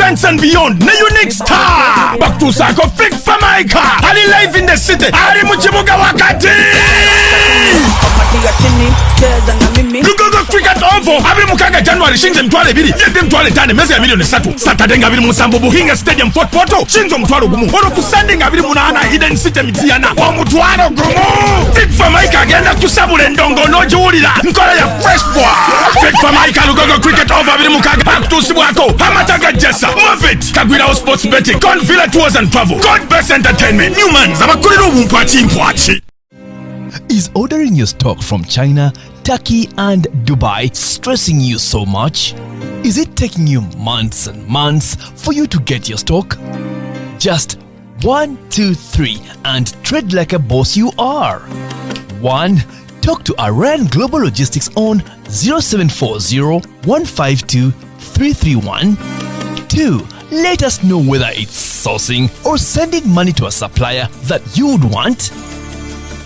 events and beyond. Na unique star. Back to Sako Flick for Micah. Ali live in the city. Ali Muchimuga Wakati. Lugogo cricket over. Abri Mukaga January Shinze Mtwale Bili. Yende Mtwale Tane Mezi ya milioni 3. Saturday ngabili Musambo Buhinga Stadium Fort Porto. Shinzo Mtwalo Gumu. Oro kusande ngabili Munaana Hidden City Mitiana. Wa Mtwalo Gumu. Flick for Micah agenda kusabule ndongo nojo ulila. Nkola ya fresh boy. Flick for Micah Lugogo cricket over. Abri Mukaga back to Sibwako. Hamataga Jessa. Move it. Kagwira Sports Betting. Convilla Tours and Travel. God Best Entertainment. Newman Zabakuriro Mpwachi. Is ordering your stock from China, Turkey and Dubai stressing you so much? Is it taking you months and months for you to get your stock? Just 1, 2, 3 and trade like a boss you are. 1. Talk to Iran Global Logistics on 0740 152 331. 2. Let us know whether it's sourcing or sending money to a supplier that you would want.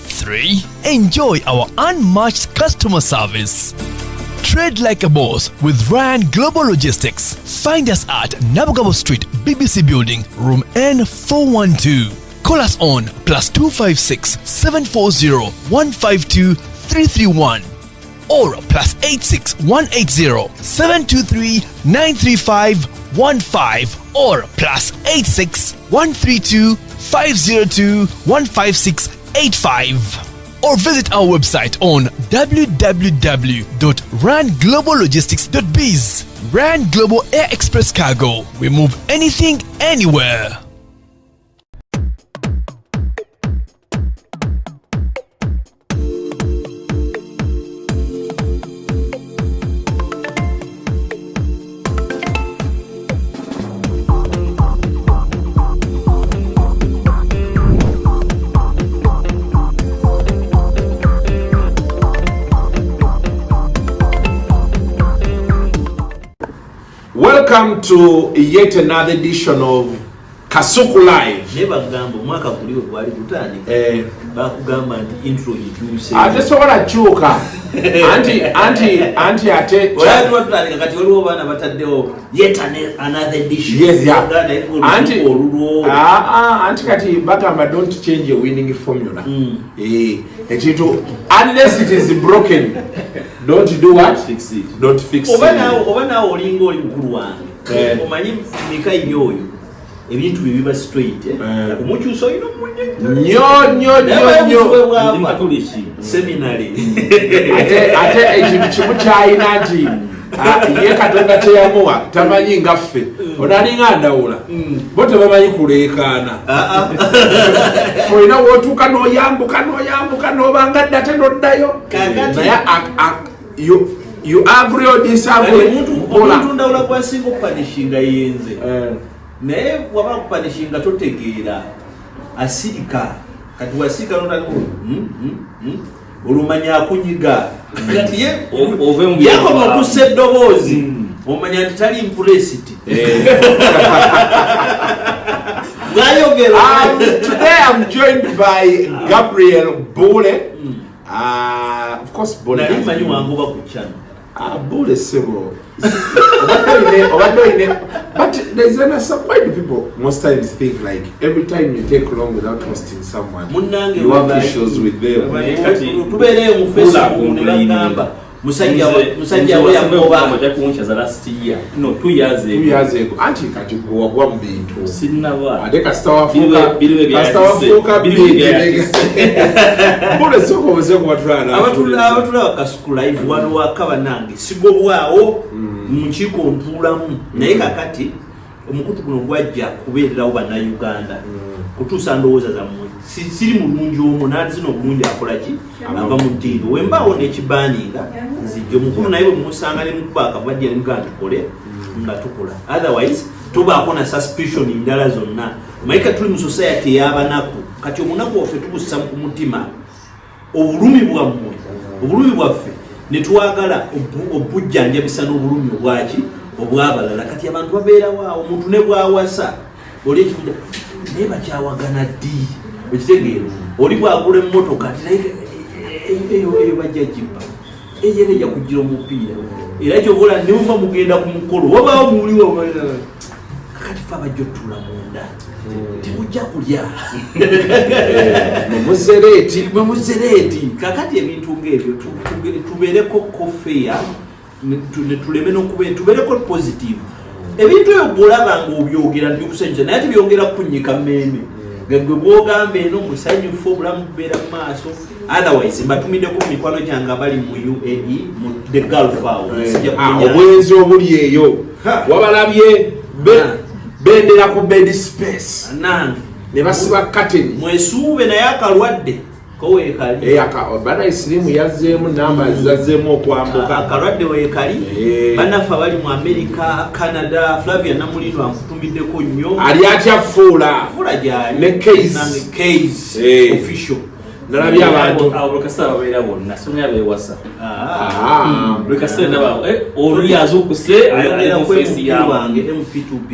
3. Enjoy our unmatched customer service. Trade like a boss with Ryan Global Logistics. Find us at Nabugabo Street, BBC Building, room N412. Call us on +256 740 152 331 or +86 180 723 935 15 or +86 132 502 156 85 or visit our website on www.rangloballogistics.biz. Rand Global Air Express Cargo. We move anything, anywhere. Welcome to yet another edition of Kasuku Live. Never gambo mwaka kuliwe kwali kutani. Bakugamba nti intro yituse. Ate sobola chuka. Anti ate. Watu watali kati waliwo bana bataddewo yet another edition. Yes, yeah. Anti kati bagamba don't change your winning formula. Ekintu unless it is broken. Don't do what? Fix it. Don't fix it. Obana olingo oli mukulu wange. Omanyi mika yoyo. Ebintu bibiba straight omukyuso oyina nyo seminary ate ekintu kimu kyayina nti ye Katonda teyamuwa tamanyi ngaffe onalinga ndawula bo tebamanyi kuleekaana olina wootuuka n'oyambuka n'obanga dda ate noddayo naye you have real omuntu ndawula kwasinga okupanishinga yenze naye waba kupanishinga totegeera asirika kati wasirika nonako olumanya akunyiga kati ye yakoma okussa eddoboozi omanya nti tali impressed bwayogera. Today I'm joined by Gabriel Buule. Of course Buule nali manyi wanguba ku channel. Buule sebo. But there's some point people most times think like every time you take long without hosting someone, you have issues with them. Tubere mu Facebook nilanga musajja we yakoba amaja kuncha za last year. No, 2 years ago. 2 years ago. Anti kachikuwa kwa mbintu. Sinaba. Adeka stawafuka bilwe. Bule soko mzee kwa trana. Abatula Kasuku Live wano wakaba nange. Sigobwao munchiko ntulamu. Naye kakati omukutu kuno gwajja kubeerera obana Uganda. Kutusa ndowooza za mmwe. Siri mulungi omunazi zino bulungi akolaki ava mu ddiiro wembawo n'ekibaninga nzijja omukulu naye bwe musanga ne mukubaka bajja ne tukole nga tukola otherwise tubaako na suspicion ndala zonna maika tuli mu society y'abanaku kati omunaku waffe tubussa ku mutima obulumi bwaffe ne twagala obujjanjabisa n'obulumi obwaki obwabalala kati abantu babeerawo omuntu ne bwawasa oli ekikuja naye bakyawagana ddi ekitegeero oli bwagula emmotoka eyo bajja jibba eyereja kugira omupiira era kyobola ne mugenda ku mukolo wabaawo muliwo fa bajotula munda tibujja kulya mumuzereti kakati ebintu ng'ebyo tubeereko kofeya tuleme n'okubeera tubeereko positive ebintu ebyo bw'olaba ng'obyogera ntibikusanyiza naye tibyongera kunyika mmeeme gwe bw'ogamba eno musanyufu obulamu bubeera mu maaso otherwise mbatumiddeko mu mikwano gyange abali mu UAE mu the Gulf awo obwenzi obuli eyo wabalabye bendera ku bed space nange ne basiba kateni mwesuube naye akalwadde koweekali bana isirimu yazzeemu namba zazzeemu okwambuka akalwadde weekali bannaffe abali mu America, Canada, Flavia Namulindo ankutumiddeko nnyo ali atya fuula gyali ne case official nalabye abantu abulukasa babeera bonna sonya bewasa bulukasa ndaba oli azukuse ayogera ku face yange MP2B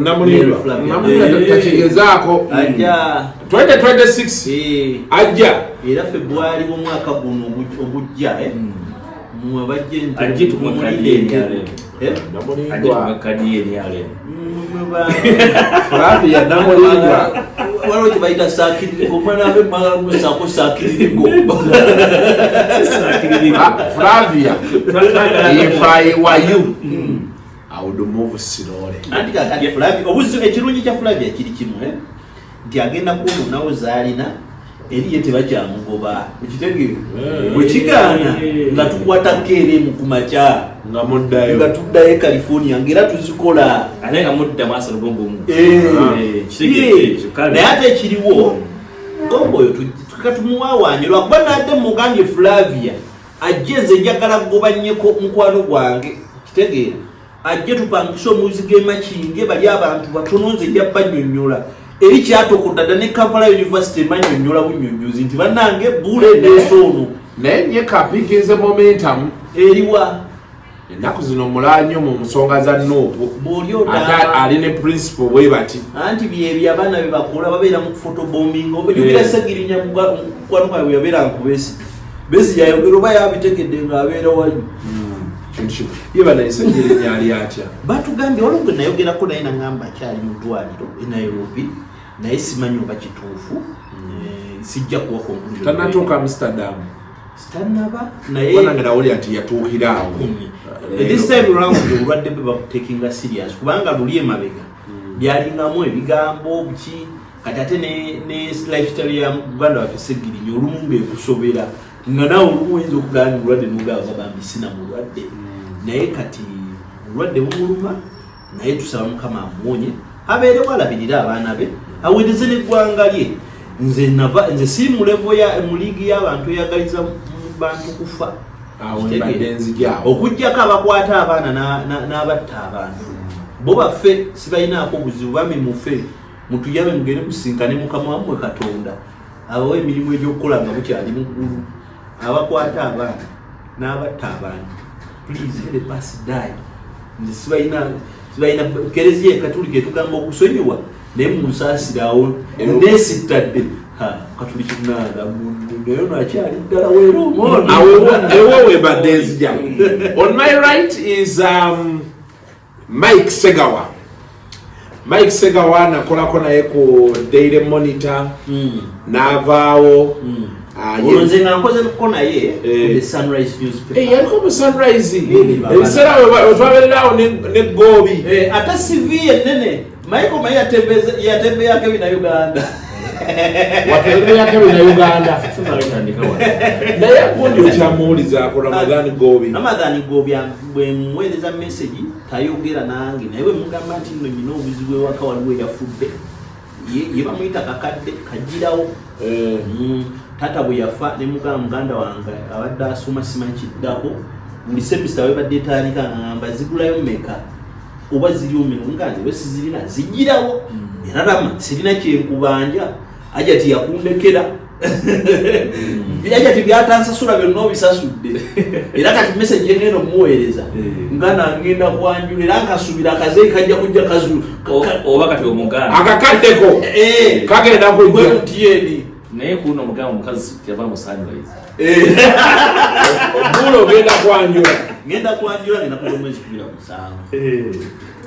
Namulindo takigezaako ajja 2026 ajja era February omwaka guno obujja ajje tumukadde yale Flavia Namulindo waliwo kyebayita saakiririgo omwana ave mwasaako saakiririgo Flavia if I were you I would move slowly anti kakati Flavia ekirungi kya Flavia kiri kimu nti agenda kuwonawo zaalina eri ye tebakyamugoba ekitegeero bwe kigaana nga tukwatako eremu ku makya nga tuddayo California ngera tuzikola ate nga mudda maaso lugongomu naye ate ekiriwo gomba oyo tukatumuwaawanye lwakuba nadde mugambye Flavia ajje nze njagala kugobanyeko mukwano gwange kitegeera ajje tupangisa omuzi g'emakinge bali abantu batono nze nja bannyonnyola eri kyatokodada ne Kampala University mannyonnyola bunnyonnyozi nti bannange Buule nesoono naye nye kapikinze momentum eriwa ennaku zino mulanyo mu nsonga za noopu ate ali ne principal bwe bati anti byebyo abaana be bakola babeera mu photobombing obujukira Segirinya mukwano gwawe bwe yabeera nkubesi besi yayogera oba yabitegedde ng'abeera wali ye banayisegirinya ali atya batugambye waliwo gwe nayogerako naye naŋŋamba akyali mu ddwaliro e Nairobi naye simanyi oba kituufu sijja kuwa konklusion tanatuuka Amsterdam tanaba naye wanangerawoli ati yatuukira awo this time round obulwadde bwe bakutekinga serious kubanga luli emabega byalingamu ebigambo buki kati ate ne lifestyle ya Uganda waffe Segirinya olumu ng'ekusobera nga naawe olumu oyinza okugamba obulwadde n'ogamba bambi sina mulwadde naye kati obulwadde bumuluma naye tusaba Mukama amuwonye abeerewo alabirira abaana be aweereze n'eggwanga lye nze si mu levo mu liigi y'abantu eyagaliza mu bantu kufa okuggyako abakwata abaana n'abatta abantu bo baffe sibalinaako obuzibu bami muffe mutuyabe mugende musinkane Mukama wammwe Katonda abawo emirimu egy'okukola nga bukyali muggulu abakwata abaana n'abatta abantu please let the past die nze sibalina kereziya ekatulika etugamba okusonyiwa naye munsaasirawo nesittadde katuliki kunaaga naye nakyali ddala ewo webadde nzija on my right is Mike Segawa nakolako naye ku Daily Monitor n'avaawo nze nga nkozeko naye the Sunrise newspaper yaliko mu Sunrise ebiseera wetwabeererawo ne Gobi ate CV ennene Michael Mayi yatembeeyako ebina Uganda watembeeyako ebina Uganda naye gundi okyamuwulizaako Ramadhan Gobi bwe muweereza message tayogera nange naye bwe mugamba nti nno nyina obuzibu ewaka waliwo eyafudde ye bamuyita kakadde kagirawo tata bwe yafa ne muganda wange abadde asoma simanyi kiddako buli semester webadde etandika ngamba zigulayo mmeka oba ziri omirunga nze bwe sizirina zigirawo era rama sirina kyenkubanja ajati yakundekera ajati byatansasula byonna obisasudde era kati message engendo muweereza nga nangenda kwanjula era nkasubira akazeyi kajja kujja kazulu oba kati omuganda akakaddeko kagenda kujja mutieni naye kuno omuganda omukazi yava mu Sunrise Buule ogenda kwanjula ngenda kwanjula ngenda kuja omwezi 17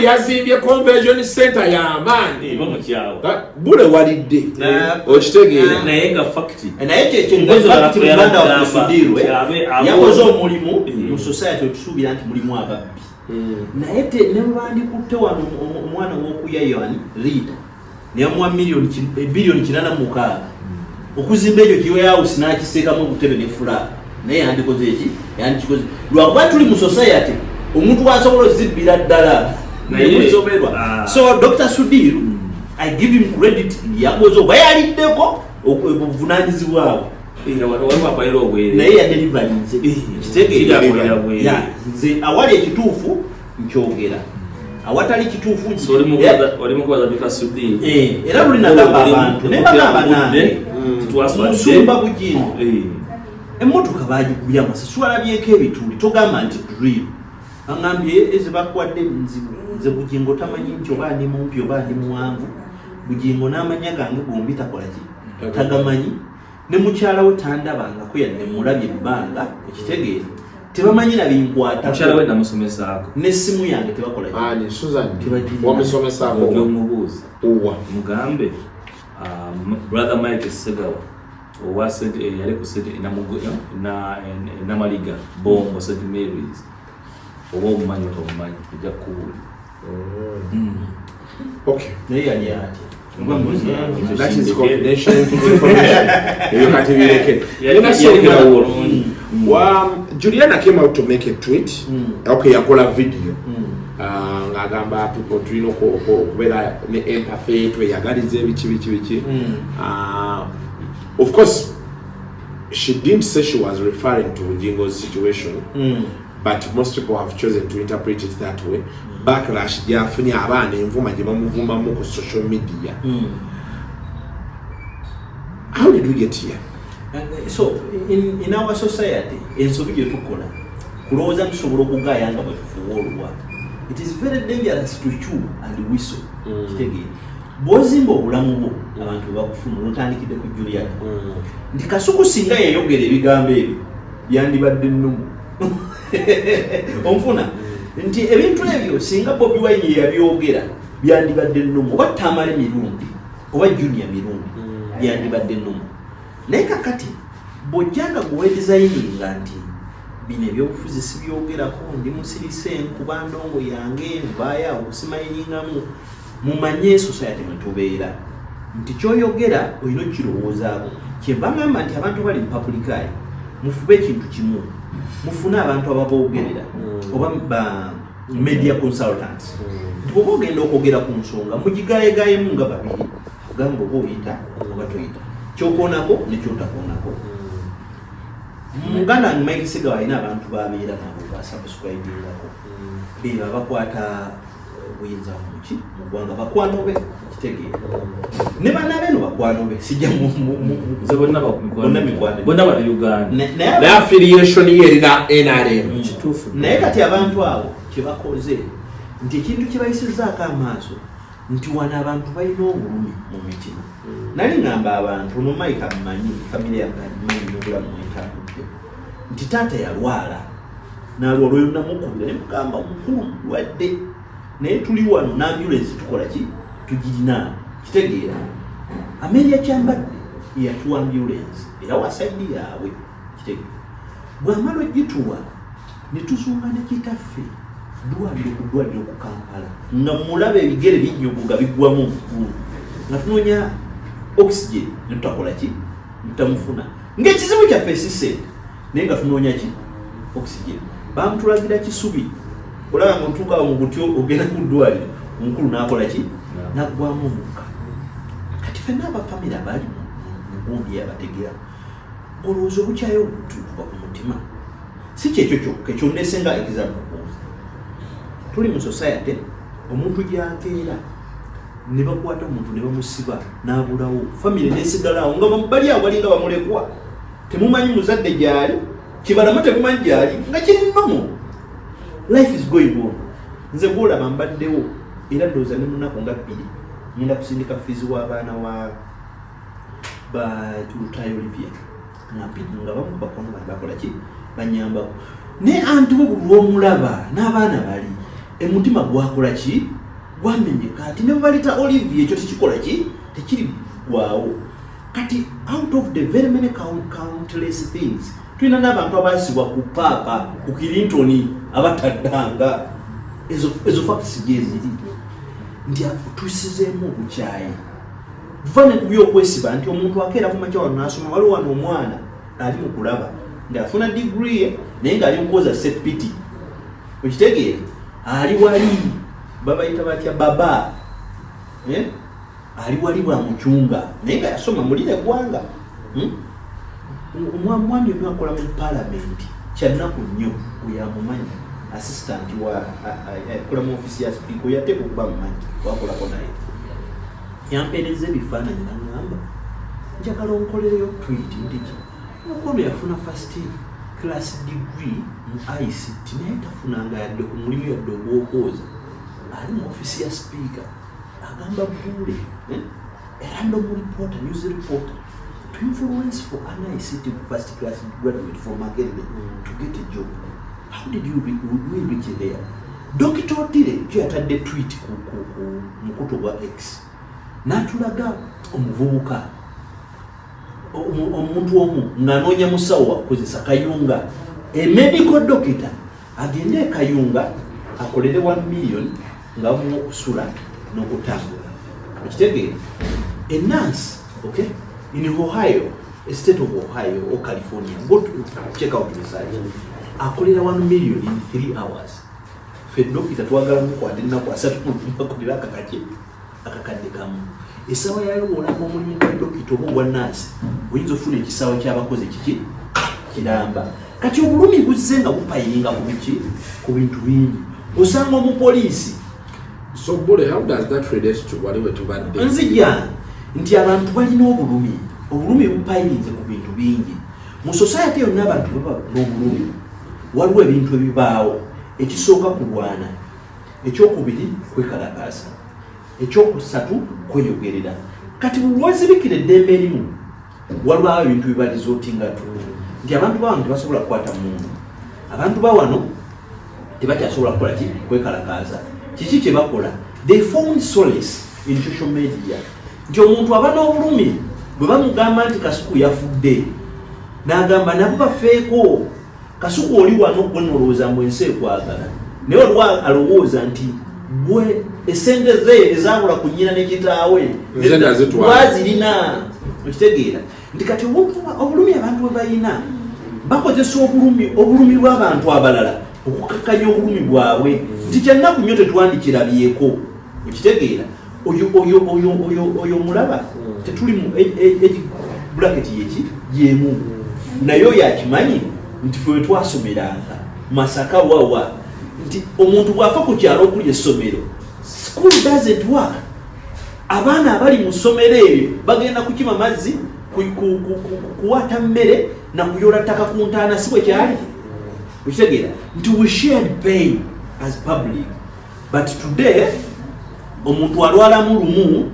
Bule yazimbye convention center ya amaanyi. Bule walidde. Okitegeera. Naye nga fact. Naye kye fact Uganda wakusudirwe. Yakoze omulimu mu society otusuubira nti mulimu ababbi. Naye ne bandikutte wano omwana w'okuyayani leader. Neyamuwa bilioni 806. Okuzimba ekyo kiwe house n'akiseekamu obutebe ne fula. naye yandikoze eki yandikoze lwakuba tuli mu society omuntu asobola ozibbira ddala nayesoberwa so Dr. Sudir I give him credit yakoze oba yaliddeko obuvunanyizibwawe naye yadelivalinze kitegeera nze awali ekituufu nkyogera awatali kituufu era luli nagamba abantu ne bagamba nange musumba bugingo emmotoka bagigubya amasasi walabyeko ebituli togamba nti drill angambye ezibakwadde nzibu nze bugingo tamanyi nti oba ndi mumpi oba ndi muwanvu bugingo n'amanya gange gombi takola ki tagamanyi ne mukyala we tandabangako yadde mulabye ebbanga ekitegeeza tebamanyi nabinkwata mukyala we namusomesaako n'essimu yange tebakola omubuuzi mugambe brother Mike Segawa owa yali ku namaliga bombo St. Mary's oba omumanyi otomumanyi ojja kuwuli naye yali ati that is confidential Juliana came out to make a tweet okay yakola video ngagamba people tulina okubeera ne empathy tweyagaliza ebiki of course she didn't say she was referring to Bugingo's situation but most people have chosen to interpret it that way backlash gyafunye abaana envuma gye bamuvumamu ku social media how did we get here so in our society ensobi gye tukola kulowooza tusobola okugayanga bwe tufuwa olwa it is very dangerous to chew and whistle kitegeera bw'ozimba obulamu bwo abantu bakufuna notandikidde ku Juliana nti Kasuku singa yayogera ebigambo ebyo byandibadde nnumu onfuna nti ebintu ebyo singa Bobi Wine yabyogera byandibadde nnumu oba Tamale mirundi oba Junior mirundi byandibadde nnumu naye kakati bw'ojjanga gwedesigninga nti bino ebyobufuzi sibyogerako ndi musirise nkuba ndongo yange nvaaya okusimayiringamu mumanye society mwetubeera nti kyoyogera olina okirowoozaako kyeva ngamba nti abantu bali mupapulikayi mufube ekintu kimu mufune abantu ababoogerera oba media consultants nti bwoba ogenda okwogera ku nsonga mugigayegayemu nga babiri ogamba oba oyita oba toyita kyokoonako nekyotakoonako muganda Mike Segawa alina abantu babeera nabo basubscribingako beba bakwata obuyinza muki mu ggwanga bakwano be kitegeera ne banabe no bakwano be sijja bonna bali Uganda ne affiliation yerina NRM kituufu naye kati abantu abo kyebakoze nti ekintu kyebayisizaako amaaso nti wana abantu balina obulumi mu mitima nali ngamba abantu no Mike amanyi famire yamanyi n'obulamu entambudde nti taata yalwala n'alwala oyo namukubira ne mugamba mukulu lwadde naye tuli wano n'ambulance tukola ki tugirina kitegeera Amelia kyambadde yatuwa ambulance era wasaidi yaabwe kitegeera bw'amala ogituwa ne tusonga ne kitaffe dwaliro ku dwaliro ku Kampala nga mulaba ebigere binnyogoga biggwamu omukulu nga tunoonya oxygen ne tutakola ki tutamufuna ng'ekizibu kyaffe sisente naye nga tunoonya ki oxygen bamutulagira kisubi olaba nga otuukawo mu butyo ogenda ku ddwaliro omukulu n'akola ki naggwamu omukka kati ffenna abafamire abaali mu gundi abategeera olowooza obukyayo obutuukuba ku mutima si kyekyo kyokka ekyondesenga example tuli mu society omuntu gyakeera ne bakwata omuntu ne bamusiba n'abulawo famire nesigalawo nga bali awo balinga bamulekwa temumanyi muzadde gyali kibalama temumanyi gyali nga kiri nnomo life is going on nze bwolaba mbaddewo era ndowooza ne munaku nga bbiri ngenda kusindika fizi w'abaana wa lutayo Olivia nga bamu bakono bakola ki banyambako naye anti bwe buli lw'omulaba n'abaana bali emutima gwakola ki gwamenyeka ati ne balita Olivia ekyo tekikola ki tekiri gwawo kati out of the very many countless things tulina n'abantu abaasibwa ku paapa ku Clinton abataddanga ezo facts gyeziri nti tusizeemu obukyayi vane ku byokwesiba nti omuntu akeera ku makya wano n'asoma waliwo wano omwana ali mu kulaba ngafuna degree naye nga ali mukoza sepiti okitegeera ali wali babayita batya baba ali wali bwa mucunga naye nga yasoma mulire gwanga omwami omwe akola mu parliament kyannaku nnyo oyamumanyi assistant wa akola mu office ya speaker yateeka okuba mumanyi wakolako naye yampeereza ebifaananyi nangamba njagala onkolereyo tweet ndiki Mukono yafuna first class degree mu ICT naye tafunanga yadde ku mulimu yadde ogwokwoza ali mu office ya speaker agamba Buule a random reporter, news reporter to influence for an ICT first class graduate from academy to get a job. How did we reach there? Dr. Otile yatadde tweet ku mukutu gwa X natulaga omuvubuka omuntu omu ng'anoonya musawo akozesa kayunga medical doctor agende kayunga akolere 1 million nga mu okusula n'okutambula okitegeera a nurse okay in Ohio, a state of Ohio or California, go to check out the site. Akolera 1 million in 3 hours. Feddo itatwagala mu kwadina kwa satu bakolera akakadde kamu. Esawa yalo olako mulimu dokito bwa nurse. Oyinza ofuna ekisawa ky'abakozi kiki kiramba. Kati obulumi buzenga bupayinga ku bintu bingi. Osanga mu police. So Buule, how does that relate to whatever to bad day? Nzija nti abantu balina obulumi bupayinze ku bintu bingi mu society yonna abantu baba n'obulumi waliwo ebintu ebibaawo ekisooka kulwana ekyokubiri kwekalakaasa ekyokusatu kweyogerera kati bulwazibikira eddembe erimu waliwo ebintu bibaliza otingatu nti abantu bawano tebasobola kukwata muntu abantu bawano tebakyasobola kukola ki kwekalakaasa kiki kye bakola they found solace in social media nti omuntu aba n'obulumi bwe bamugamba nti Kasuku yafudde n'agamba nabo bafeeko Kasuku oli wano gwe nolowooza mbwe ensi ekwagala naye olwa alowooza nti gwe essente ze ezabula ku nnyina ne kitaawe wazirina okitegeera nti kati obulumi abantu bwe balina bakozesa obulumi bw'abantu abalala okukakkanya obulumi bwabwe nti kyannaku nnyo tetwandikirabyeko okitegeera oyo mulaba tetuli mu bracket yeki yemu nayo yakimanyi nti fwe twasomeranga Masaka wawa nti omuntu bwafa ku kyalo okuli essomero school doesn't work abaana abali mu ssomero ebyo bagenda kukima mazzi kuwata mmere na kuyola ttaka ku ntaana si bwe kyali okitegeera nti we shared pain as public but today omuntu alwalamu lumu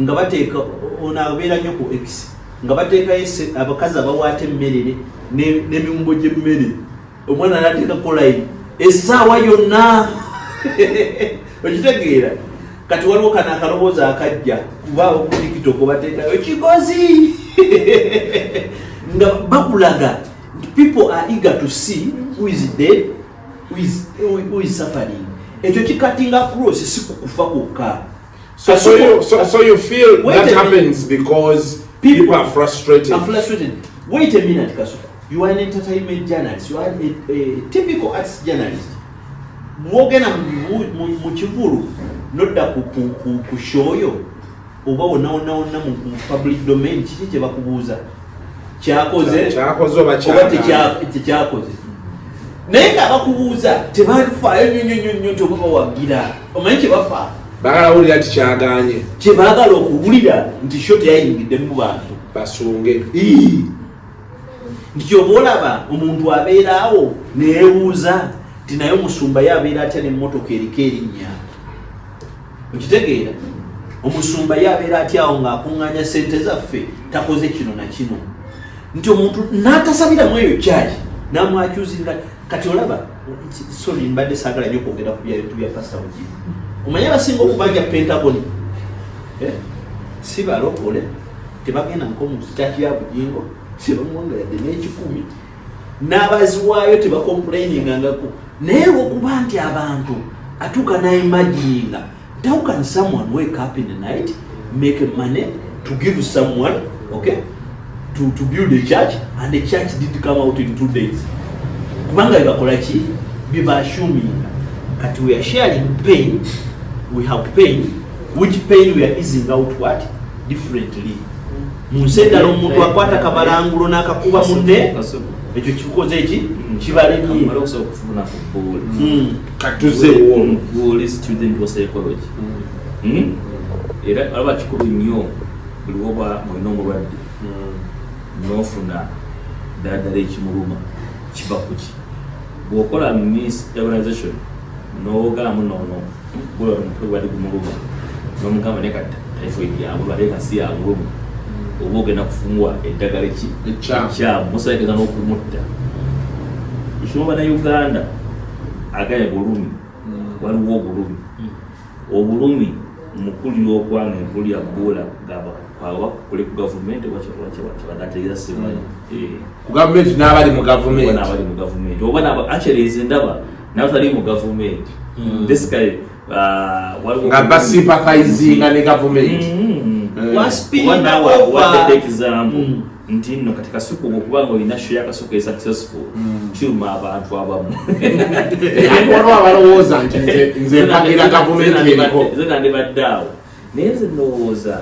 nga bateeka onabeera nnyo ku X nga bateekayo abakazi abawaata emmere n'emimbo gy'emmere omwana anateekako line essaawa yonna okitegeera kati waliwo kana akaloboozi akajja kubaawo ku TikTok bateekayo kigozi nga bakulaga people are eager to see who is dead, who is suffering. Ekyo kikatinga cross si kukufa kokka. So you feel that happens because people are frustrated. Wait a minute, Kasuku. You are an entertainment journalist. You are a typical arts journalist. Mwogena mu kivulu nodda ku show yo oba onaona mu public domain kiki kye bakubuuza kyakoze oba tekyakoze naye nga bakubuuza tebafaayo nnyo nti oba bawagira omanyi kye bafa bagala wulira ti kyaganye kye baagala okuwulira nti sho teyayingidde mu bantu basunge nti kyoba olaba omuntu abeeraawo neebuuza nti naye omusumba ye abeera atya n'emmotoka eriko erinnya okitegeera omusumba ye abeera atyawo ng'akuŋŋaanya ssente zaffe takoze kino na kino nti omuntu n'atasabiramu eyo kyaki n'amwakyuzinga kati olaba sorry mbadde saagala nnyo okwogera ku bintu bya pasita mugimu omanye abasinga okubanja Pentagon si balokole tebagenda nkomu kitaki ya bugingo tebamwangaladde n'ekikumi n'abaziwaayo tebakomplainingangako naye okuba nti abantu atuuka naimagininga how can someone wake up in the night make money to give someone okay to build a church, and the church didn't come out in 2 days. Kubanga bibakola ki biba assuming that we are sharing pain, we have pain, which pain we are easing out what differently. Musenda n'omuntu akwata kabalangulo n'akakuba munne ekyo kikoze eki kibalemye amaloso okufuna ku Buule katuze Buule student wa psychology era alaba kikulu nnyo buli woba mulina omulwadde n'ofuna ddala ekimuluma kiva kuki bw'okola misorganization n'ogamba noono Buule omutwe gwali gumuluma n'omugamba ne kati typhoid yamulwadde kasi yamuluma oba ogenda kufungwa eddagala ekyamu musaekeza n'okumutta ekinoba na Uganda agaya bulumi waliwo obulumi mukulira okwanga empulira Buule gamba kwaba kuli ku gavumenti wabadategeeza simanyi ku gavumenti n'abali mu gavumenti oba actually ndaba n'abatali mu gavumenti this guy nga basympathizinga ne gavumenti example nti nno katika suku okubanga olina show yakasuku successful kiruma abantu abamu waliwo abalowooza nti nze mpagira gavumenti eriko nze nandibaddeawo naye nze ndowooza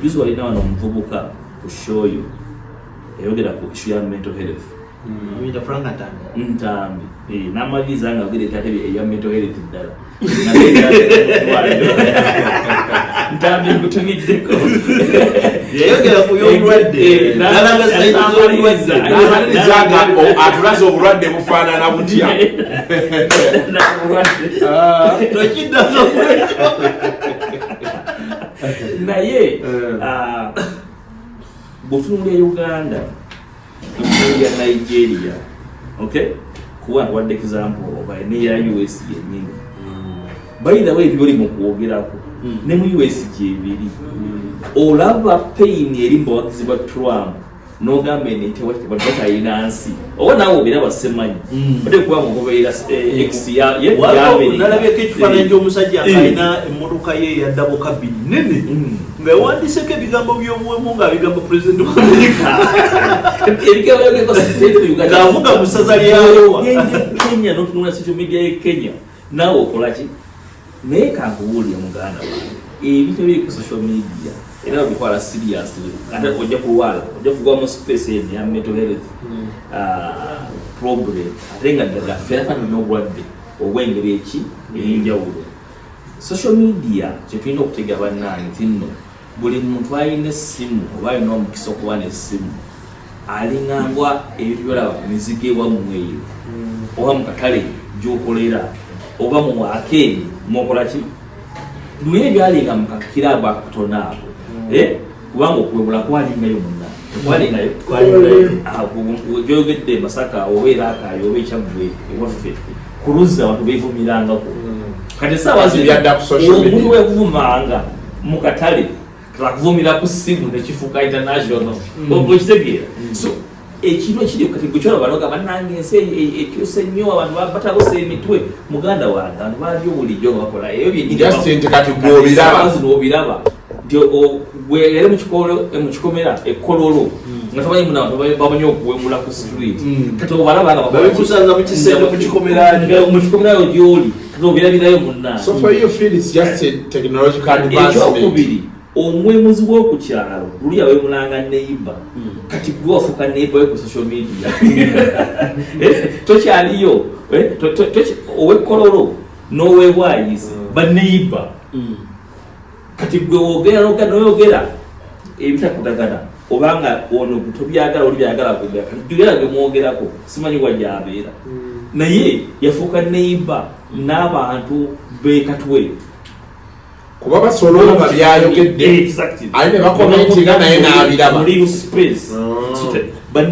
juzi walina wano omuvubuka ku show yo eyogera ku issue ya mental health ntambi n'amabiriza nga ogere tatebe eya mental health ddala ntambi ngutumiddeko yayogera ku y'obulwadde atulaze obulwadde bufaanana butya naye bw'otunulya Uganda ya Nigeria, okay? Kuwa wadde example oba neya US yennyini. By the way byoli mu kwogeraku ne mu US gyebiri olaba pain eri mbawagizi ba Trump n'ogamba nti batayina nsi oba naawe obira basemanyi bade kuba mugoberera X ya nalabeko ekifaananyi ky'omusajja alina emmotoka ye ya double cabin nene nga wandiseko ebigambo by'obuwemu ng'abigamba pulezidenti wa Amerika ng'avuga mu ssaza lyayo Kenya n'otunula social media ye Kenya naawe okolaki naye kankubuulire muganda wange ebintu ebiri ku social media era bikola seriously ate ojja kulwala ojja kugwa mu space ya mental health problem ate nga ddala ferafani n'obulwadde obw'engeri eki ey'enjawulo social media kyetulina okutega bannange tinno buli muntu alina essimu oba alina omukisa okuba n'essimu alingambwa ebintu byolaba ku mizigo ewammweyo oba mu katale gy'okolera oba mu akeeni mukolaki naye ebyalinga mu kakirabo akatono ako kubanga okuwebula kwalingayo munna gyogedde Masaka oba Erakayo oba Ekyaggwe ewaffe ku luzzi abantu beevumirangako kati esaawa omuntu wekuvumanga mu katale kakuvumira ku ssimu nekifuuka international okitegeera so ekintu ekiri kati gwe kyolaba noga bannange ensi ekyuse nnyo abantu batalose emitwe muganda wange abantu balyo bulijjo nga bakola eyo byennyinobiraba nti eri mukikomera ekkololo nga tamanyi muna abantu bamanyi okuwemula ku street kati obalabanga mukikomerayo gyoli kati obirabirayo munnange omwemuzi w'okukyalo luli awemulanga neiba kati gwe wafuuka neiba we ku social media tokyaliyo owekkololo n'owebwayise baneiba kati gwe wogera noyogera ebitakutagana obanga ono tobyagala oli byagala kwogera kati jugera gwe mwogerako simanyi wajyabeera naye yafuuka neiba n'abantu bekatwe kuba basobola babyayogedde ali ne bakomentinga naye n'abiraba space but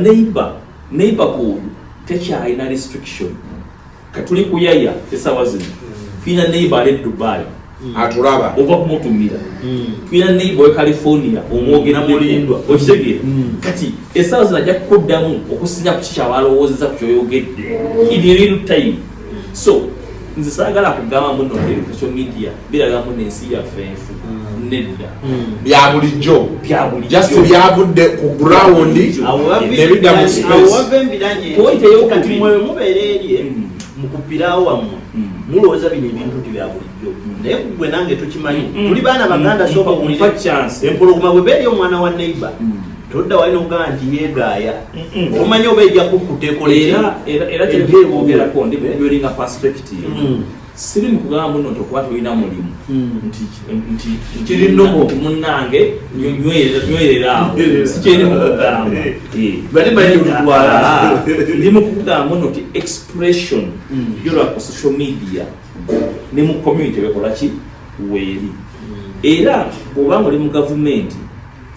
neighborhood tekyalina restriction katuli kuyaya esaawa zino tulina neighbor ali Dubai atulaba oba kumutumira tulina neighbor we California omwogera mulindwa okitegeera kati esaawa zino ajja kukuddamu okusinya ku kiki abalowooza ku kyoyogedde in real time so nze saagala kugamba muno social media biragamu n'ensi yaffe enfu nedda bya bulijjo just byavudde ku ground nebidda mu space point eyokati mwe mubeera eri mukupirawo wammwe mulowooza bino ebintu tibya bulijjo naye gwe nange tukimanyi tuli baana baganda sooka kumpa chance empologoma bwe beeri omwana wa neighbor todda walina okugamba nti yeegaaya omanyi oba ejja kukuteekola era kyeboogerako ndi building a perspective siri mu kugamba muno tokuba tolina mulimu nti kirinomo munnange nywereraawo sikyeri mu kugamba ndi mu kugamba muno ti expression yolwa ku social media ne mu community bekola ki weeri era bw'oba oli mu gavumenti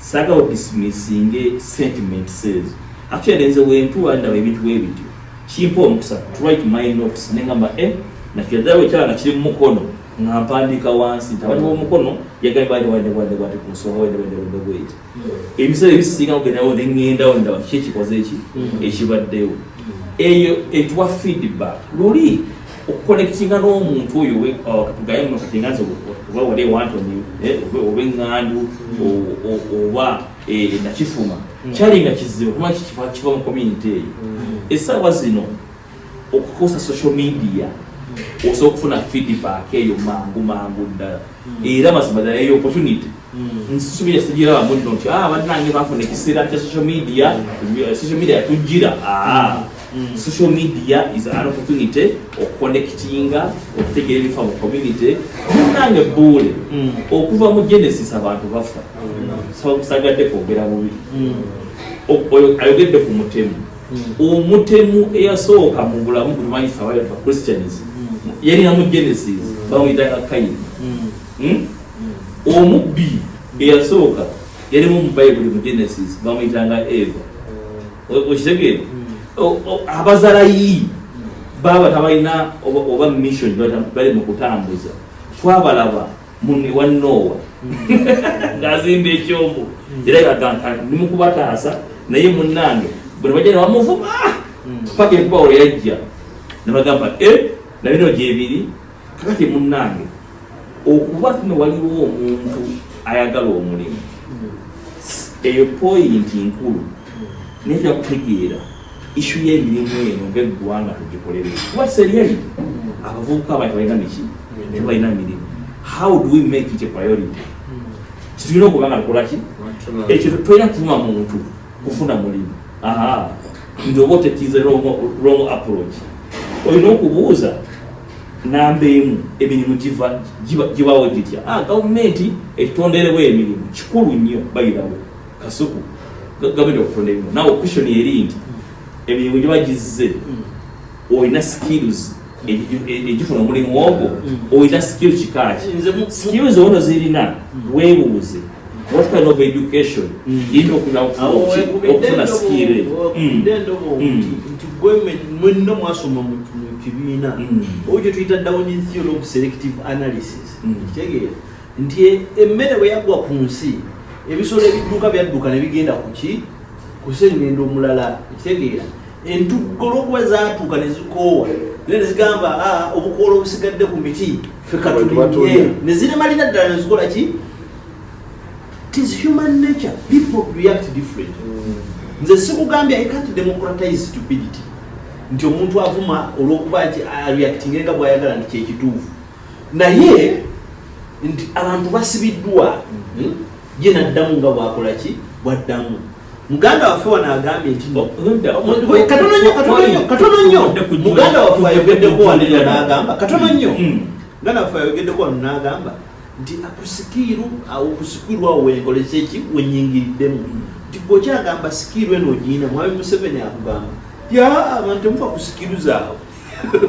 saga dismissing sentiment says actually nze wentuwa ndaba ebintu bwebityo kimpa omukisa to write my notes nengamba nakiyaddawo ekyala kiri mu mukono nga mpandiika wansi nti abantu b'omukono yagambye wadde ku nsonga wadde bweti ebiseera ebisinga kugendawo neŋŋendawo ndaba kiki ekikoze eki ekibaddewo eyo etuwa feedback luli okuconnectinga n'omuntu oyo katugaye muno katinganze oba wali ewantoni oba eŋŋandu oba nakifuma kyalinga kizibu kumanya kiva mu community eyo essaawa zino okukosa social media osobola okufuna feedback eyo mangu ddala era mazima ddala eyo opportunity social media sigiraba muno nti bannange bafuna ekiseera kya social media yatujjira social media is an opportunity okuconnectinga okutegeera ebifa mu community munnange Buule okuva mu genesis abantu bafa sagadde kwogera bubi ayogedde ku mutemu omutemu eyasooka mu bulamu bulimanyi fawaya christianism yalina mu genesis bamuyitanga Kaini omubbi eyasooka yalimu mu bayibuli mu genesis bamuyitanga Ebya okitegeera abazalayi baba tabalina oba mission bali mu kutambuza twabalaba muni wa Nowa ngazimba ekyombo era nimukubataasa naye munnange bwe bajja bamuvuma paka empawulo yajja nebagamba na bino gyebiri kakati munnange okuba tuno waliwo omuntu ayagala omulimu eyo poyinti nkulu nejja kutegeera ishu y'emirimu eno ng'eggwanga tugikolere kuba seriality abavubuka abantu balina miki tebalina mirimu how do we make it a priority kitulina okuba nga tukola ki ekyo tolina kuvuma muntu kufuna mulimu nti oba otekize wrong approach olina okubuuza namba emu emirimu gibawo gitya gavumenti etutonderewo emirimu kikulu nnyo bayirawo kasuku gavumenti okutonda emirimu nawe question eri nti emirimu gibagizze olina skills egifuna omulimu ogwo olina skill kikaaki skills ono zirina weebuuze what kind of education yina okufuna skill nti gwe mwenna mwasoma mu kibiina oyo gye tuyita down theory of selective analysis kitegeera nti emmere bwe yagwa ku nsi ebisolo ebidduka byadduka ne bigenda kuki kusengendo omulala kitegeera entugologwa zaatuuka ne zikoowa ne zigamba obukoola obusigadde ku miti ffe katulinye ne ziremalira ddala ne zikola ki. It is human nature. People react different. Nze sikugambye I can't democratize stupidity. Nti omuntu avuma olwokuba nti reacting nga bwayagala nti kyekituufu. Naye nti abantu basibiddwa ye naddamu nga bwakola ki bwaddamu. Muganda waffe wanaagambye nti katono nnyo muganda waffe ayogeddeko wano n'agamba katono nnyo muganda waffe ayogeddeko wano n'agamba nti akusikiru okusikirwa awo wenkolesa eki wenyingiriddemu nti bw'okyagamba sikiru eno ogiina mwami Museveni akugamba abantu mufa kusikiruzaawo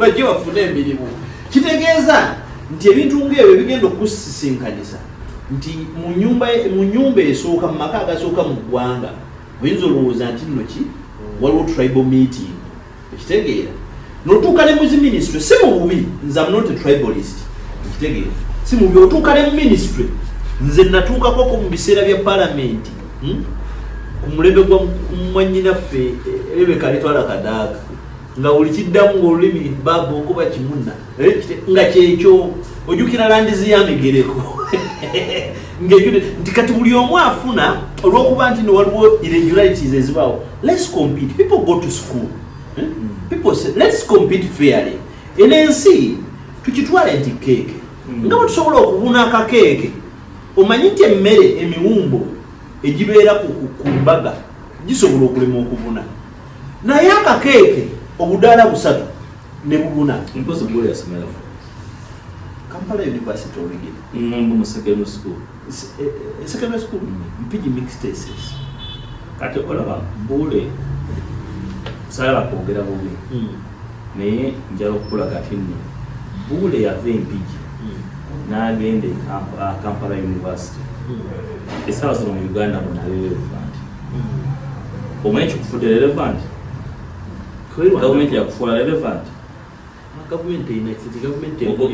bajje bafune emirimu kitegeeza nti ebintu ng'ebyo bigenda okusisinkanisa nti mu nyumba esooka mu maka agasooka mu ggwanga oyinza olowooza nti nno ki waliwo tribal meeting ekitegeera notuuka ne muzi ministry si mu bubi nze am not a tribalist ekitegeera si mubi otuuka ne mu ministry nze natuukakoko mu biseera bya palamenti ku mulembe gwa mwannyinaffe Rebeka alitwala Kadaga nga ulikiddamu ng'olulimi baba okuba kimunna nga kyekyo ojjukira landizi yamegereko nti kati buli omu afuna olw'okuba nti waliwo irregularities ezibaawo. Let's compete. People go to school. People say let's compete fairly. Ensi tukitwala nti keeke nga bwe tusobola okubuna akakeeke omanyi nti emmere emiwumbo egibeera ku mbaga gisobola okulema okubuna naye akakeeke obudaala busatu ne bubuna. Mpozi Buule yasomera Kampala University origin mu secondary school. Secondary school mpigi mixed thesis. Kati olaba Buule sayala kwogera bubi naye njala okukula kati nno Buule yava empigi n'agenda Kampala University essaawa zino mu Uganda muna relevant. Omanyi kikufudde relevant? Gavumenti yakufuula relevant?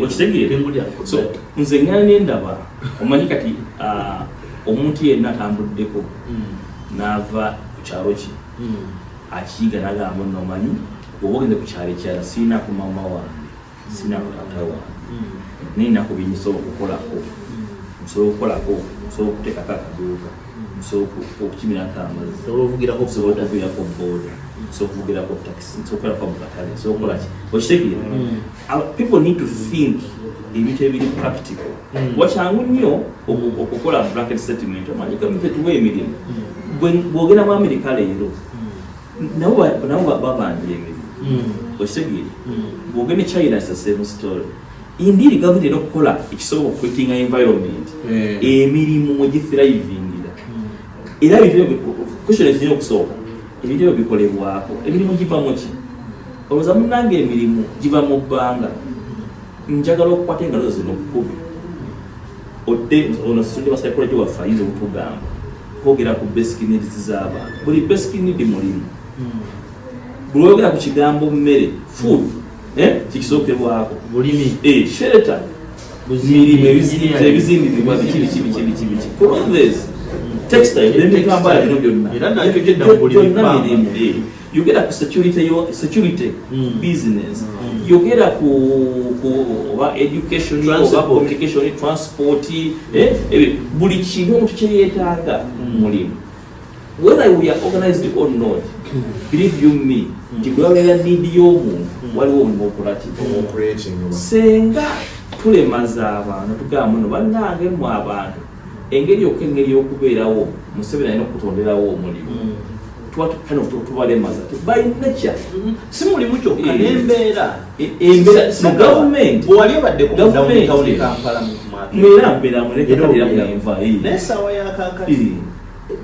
Okitegeere? So nze ngana nendaba omanyi kati omuntu yenna atambuddeko n'ava ku kyalo ki akiyiga n'agamba nno omanyi oba ogenze ku kyalo ekyala sirina ku mama wange sirina ku taata wange ninaku binyisobola okukolako nsobola okukolako nsobola okuteekako akaduuka nsobola okukimirako amazzi nsobola okuvugirako booda nsobola okuvugirako taxi nsobola okukolako mu katale nsobola okukolaki okitegeera. People need to think ebintu ebiri practical. Wakyangu nnyo okukola blanket settlement omanyi gavumenti etuwa emirimu bw'ogenda mu Amerika leero nabo babanja emirimu okitegeere. Bw'ogenda e China is the same story. Indeed gavumenti erina okukola ekisobola okukwetinga environment emirimu mwe githrivingira era question ekinyina okusooka ebintu ebyo bikolebwako emirimu givamu ki olowooza munnange emirimu giva mu bbanga njagala okukwata engalo zino okukubi odde ono situndi wa psychology waffe ayinza okutugamba kwogera ku basic needs z'abantu buli basic need mulimu buli oyogera ku kigambo mmere food kikisokerwako bulimi shelter mirimu ebizimbibwa biki clothes textile n'ebitambala bino byonna mirimu. Yogera ku security business yogera ku education communication transport buli kintu omuntu kyeyeetaaga mulimu. Whether we are organized or not, believe you me, nti bwewalera need y'omuntu waliwo omulimu okulaki senga tulemaza abantu tugamba muno bannange mu abantu engeri y'okubeerawo Museveni alina okutonderawo omulimu tubalemaza by nature si mulimu kyokka n'embeera gavumenti bwewali obadde ku downtown Kampala mwera mbeera mulekatera mwenva n'essaawa yakakati.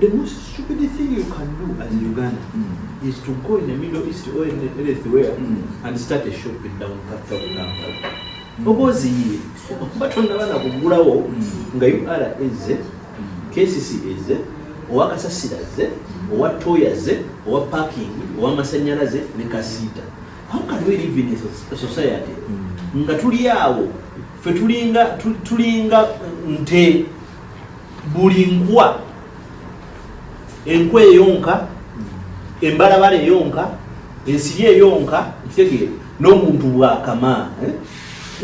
The most stupid thing you can do as Uganda is to go in the Middle East or elsewhere and start a shop in downtown Kampala. Obozi batonda bana kugulawo nga UR ezze KCC ezze owa kasasira ezze owa toya ezze owa parking owa masanyalaze ne kasita. How can we live in a society nga tuli awo fe tulinga nte buli nkwa enkwe eyonka embalabala eyonka ensiri eyonka kitegeere n'omuntu bwakama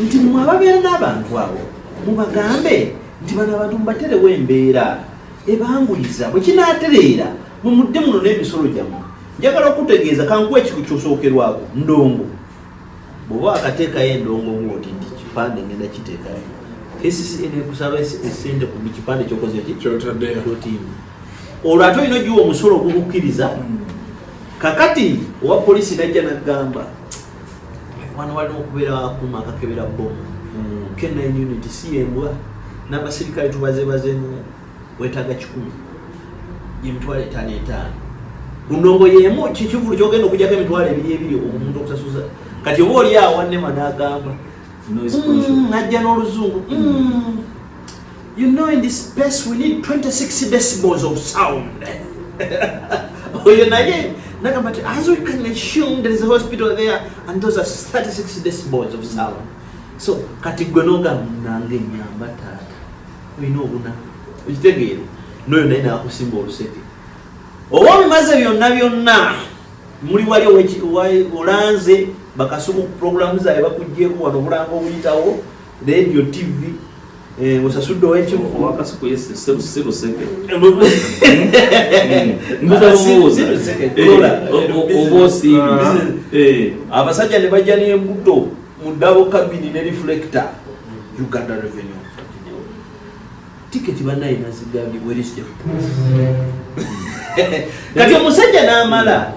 nti mmwe ababeera n'abantu abo mubagambe nti bano abantu mubaterewo embeera ebanguliza bwe kinaatereera mumudde muno n'emisolo gyammwe. Njagala okutegeeza kankuwa ekiku kyosookerwako ndongo bw'oba akateekayo endongo ng'oti nti kipande ngenda kiteekayo KCCA nekusaba essente ku kipande kyokoze ki kyotiimu olwo ate olina ogiwa omusolo ogukukkiriza. Kakati owa polisi najja nagamba wano walina okubeera akuuma akakebera bomu K9 unit si embwa n'abasirikale tubazebazeemu wetaaga 10 emitwalo 5 ndongo yemu kikivulu kyogenda okujjako emitwalo 2 omuntu okusasuza. Kati oba oli awo wannema n'agamba najja n'oluzungu you know in this space we need 26 decibels of sound. Oyo naye nagamba nti as we can assume there is a hospital there and those are 36 decibels of sound. So kati gwe nogamba nange nyamba taata olina obuna okitegeere n'oyo naye naakusimba oluseke oba obimaze byonna muli wali olanze bakasuku programu zaabwe bakuggyeko wano bulanga obuyitawo radio tv osasudde owekivu wakasuku seruseke abasajja ne bajja n'embuto mu dabo kabini ne reflector Uganda Revenue tiketi bannaye nazigambye bwerisite kati omusajja n'amala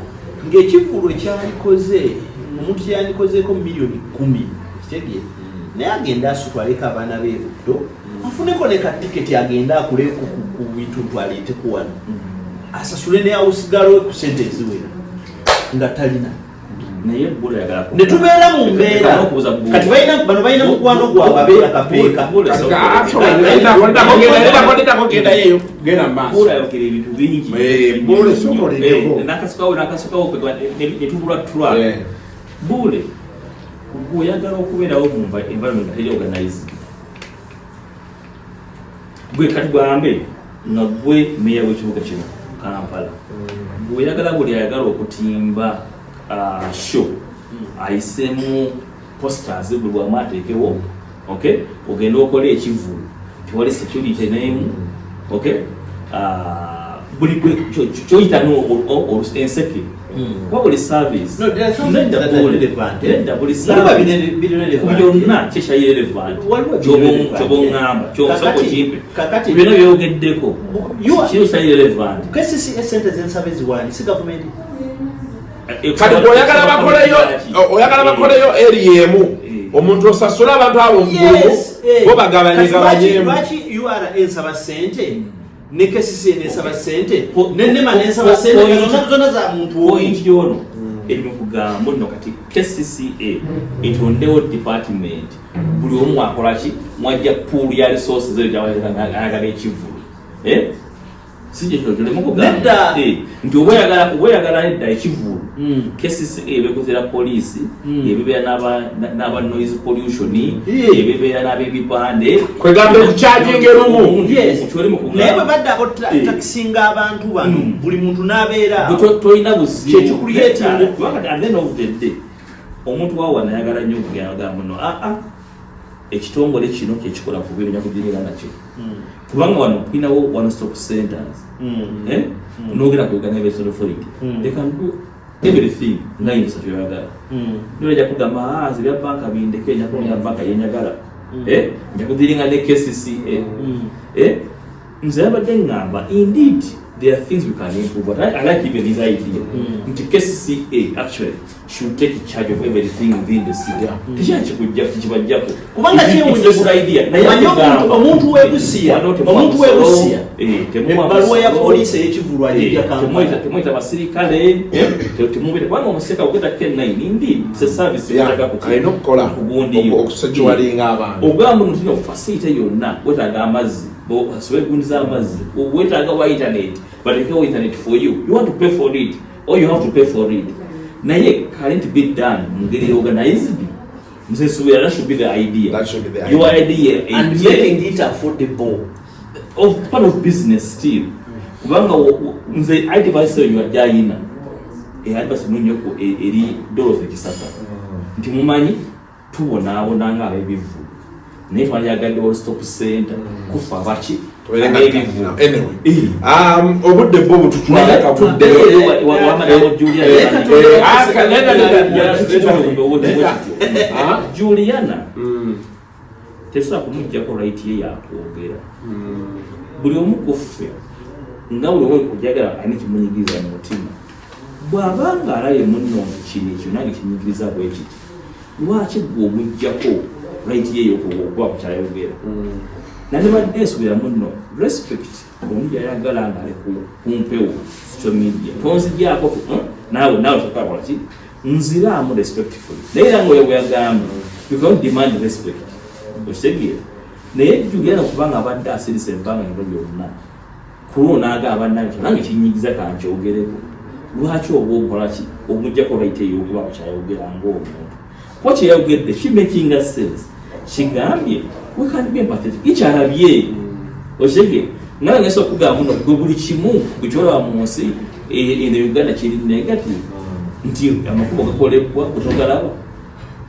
ng'ekivulu ekyalikoze omuntu kyandikozeeko miliyoni 10 kitegere naye agenda asutwaleko abaana b'ebuddo afuneko ne katiketi agenda akuleko ku bintu aleeteko wano asasule ne awusigalo ku sente eziwera nga talina naye Buule yagala ne tubeera mu mbeera kati bano balina mukwano gwabwe abeera kapeeka Buule ayogera ebintu bingi nakasukawo netubulwa tutwala Buule oyagala okubeerawo mu environment eri organized gwe kati gwambe nga gwe meya w'ekibuga kino Kampala oyagala buli ayagala okutimba show ayisemu posters buli bwamu ateekewo okay ogenda okola ekivulu tewali security name okay buli gwe kyoyita enseke wabuli service byonna kyekyayi relevant kyobongamba kyonsako kimpe byonna byogeddeko kino kyayi relevant kati oyagala bakoleyo eri emu omuntu osasula abantu abo mugulu bo bagabanyegabanyemu ensaba sente ne KCC nesaba sente nenema nesaba sente zonna za muntu point yono eri mukugamba nno kati KCCA etondewo department buli omu akolaki mwajja pool ya resources ez'agala ekivulu sije kyotole mukugamba nti obweyagala nedda ekivulu KCCA ebekozera polisi ebibeera n'aba noise pollution ebibeera n'ab'ebipande kwegambe kucharging erumu naye bwe baddako takisinga abantu bano buli muntu n'abeera tolina buzibu kyekikuliyetinga at the end of the day omuntu wawa nayagala nnyo okugamba muno ekitongole kino kyekikola kubeera nyakudirira nakyo kubanga wano tulinawo one stop centers nogera ku Uganda Revenue Authority they can do everything nga yinza kyoyagala nolajja kugamba zibya banka bindeke nyakunya banka yenyagala nja kudiringa ne KCCA nze abadde ngamba indeed there are things we can improve, but I like even this idea. The KCCA actually should take charge of everything within the city. Tichachi kujja kubanga good idea. Omuntu webusiya ebaluwa ya police ekivulwa ajja Kampala temuita basirikale temubite kubanga omuseka ogenda Ken9 indeed it's a service yataka alina okukola okusejuwalinga abantu ogamba omuntu no facility yonna wetaaga amazzi asobola egundiza amazzi wetaaga wa internet but if you internet for you want to pay for it or you have to pay for it naye can't be done mungeri organized that should be the idea. Your idea and making it affordable of part of business still kubanga nze advice you are jaina advice munyoko eri dolofe kisaka nti mumanyi tubona nga abebivu naye twanyagadde wa stop center kufa abachi obudde bwo bututwala budde Juliana tesa kumujjako right ye yakwogera buli omu kuffe nga buli omu kujagala ani kimunyigiza mu mutima bw'abanga alaye munno kino ekyo nange kinyigiriza bwekiti lwaki gwe omujjako right ye yokuba kukyayogera nandibadde nsubira munno respect omuntu yayagala nga ali kumpewo social media tonzigyako nawe tokakola ki nziraamu respectful naye era ngaoyo bweyagamba you can't demand respect okitegeera naye Juliana kubanga abadde asirise ebbanga eno lyonna kulwo naagamba nange kinyigiza kankyogereko lwaki oba okola ki omujjako right eyo okuba kukyayogera ng'omuntu kuba kyeyayogedde kimaking a sense kigambye we can't be empathetic ikyalabye okitegeera nga nagesa okugamba muno gwe buli kimu bwekyolaba mu nsi eno Uganda kiri negative nti amakubo gakolebwa kutogalaba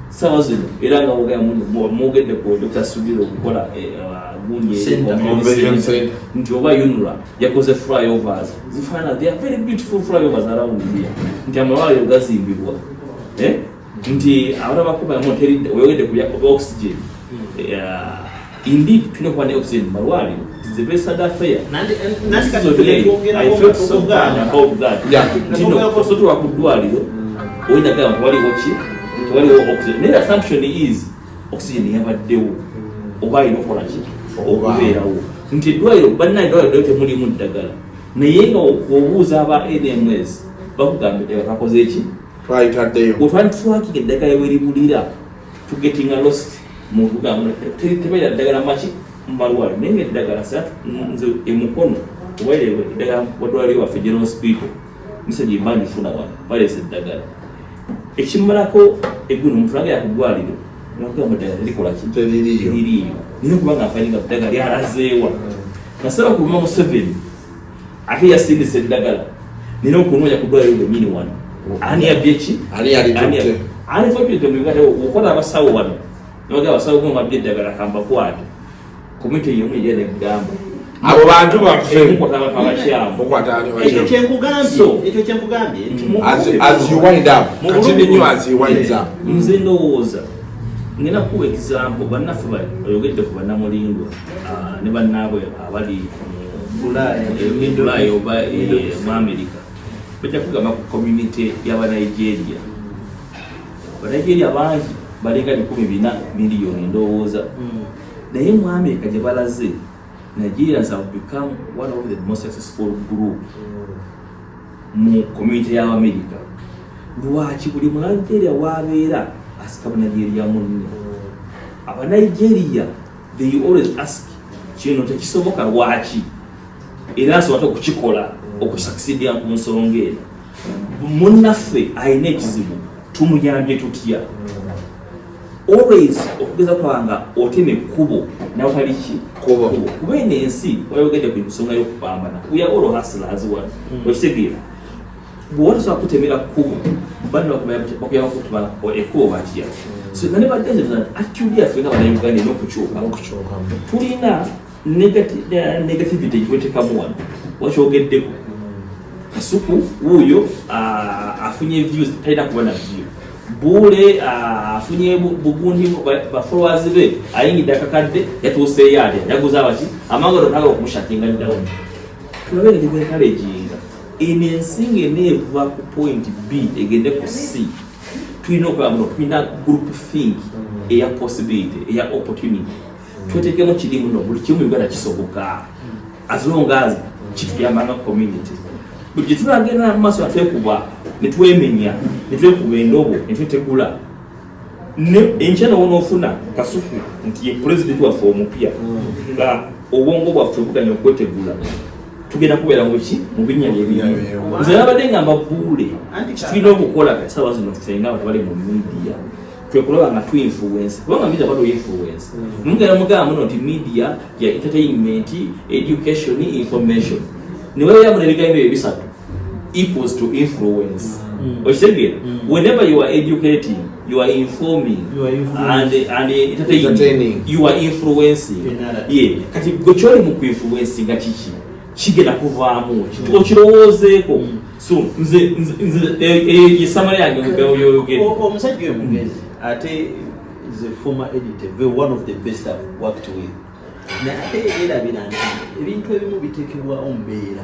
sawa zino era nga mwogedde ku Dr. Sudiro okukola Convention Center. nti oba UNRA yakoze flyovers zifaana they are very beautiful flyovers around here nti amalwaliro gazimbibwa nti abana bakuba moteridde oyogedde ku oxygen indeed tulina kuba ne oxygen malwaliro is a very sad affair. I felt so bad about that. Osoto wa kudwaliro oyina gamba waliwo oxygen. The assumption is oxygen yabaddewo oba ino kola ki okubeerawo nti eddwaliro bannadwaliro temulimu ddagala naye nga obuuza aba ADMS bakugambye bakoze eki otwanditwakinga eddagala weribulira to getting a lost muntu gamba tebaira ddagala maki mumalwaliro naye nga eddagala nze emukono obaire eddagala wadwaliro waffe general hospital misajja imani funa wano balesa eddagala ekimalako eggulu omuntu nagera ku ddwaliro nokugamba eddagala terikola ki teririyo nina kubanga afaninga eddagala lyalazeewa nasaba kuluma mu 7 ate yasindisa eddagala nina okunoonya ku ddwaliro lwenyini wano ani yabbye ki ani fopitemuugate okola abasawo wano noga abasawo gomabbye eddagala kambakwate komite yemu ejana egamba abo bantu baffe ekyo kyenkugambye as you wind up continue as you wind up nze ndowooza ngenda kuwa example bannaffe bayogedde ku bannamulindwa ne bannaabwe abali Bulaya oba mu America bajja kugamba ku community y'Abanigeria. Abanigeria bangi balenga 14 miliyoni ndowooza naye mu America gye balaze Nigerians have become one of the most successful group mu community ya America. Lwaki buli mu Nigeria wabeera asika Nigeria munne. Aba Nigeria they always ask kino tekisoboka lwaki era asobola okukikola okusucceedia ku nsonga eno. Munnaffe ayina ekizibu tumuyambye tutya. Always okugeza kwanga oteme kubo nawali ki kubo kubene ensi wayogedde ku nsonga y'okupambana we are all hustlers one okitegeera bw'oto so kutemera kubo bano bakuyaba kutuma ekubo batya so nane badde actually Africa bana Uganda n'okukyuka tulina negativity gyetekamu wano wakyogeddeko kasuku wuyo afunye views talina kubona view Buule afunye bugundi ba followers be ayingidde akakadde yatuuse yali yaguza abaki amangalo naga okumushakinga down tulabere ndi encouraging ensinge neva ku point B egende ku C tulina okwamula tulina group think eya possibility eya opportunity twetekemu kirimu no buli kimu Uganda kisoboka as long as kituyambanga community buli tunagenda mu maaso atekuba netwemenya netwekuba endobo netwetegula enkyana wonofuna kasuku nti ye president waffe omupya nga obwongo bwaffe buganya okwetegula tugenda kubeera mu binnya byebiri nze nabadde ngamba Buule tulina okukola kasawa zino ffenga abantu bali mu media twekulaba nga tu-influence kubanga media bado influence mugenda mugamba muno nti media ya entertainment education information niwe yabona ebigambo ebyo bisatu equals to influence. Whenever you are educating, you are informing, and entertaining, you are influencing. Yeah, kati gochori mu influencing atichi chigenda kuvaamu okirowoozeeko so nze summary yange ngoyogedde omusajja omugezi ate is a former editor, very one of the best I've worked with. Ate era binanti ebintu ebimu bitekebwa ombeera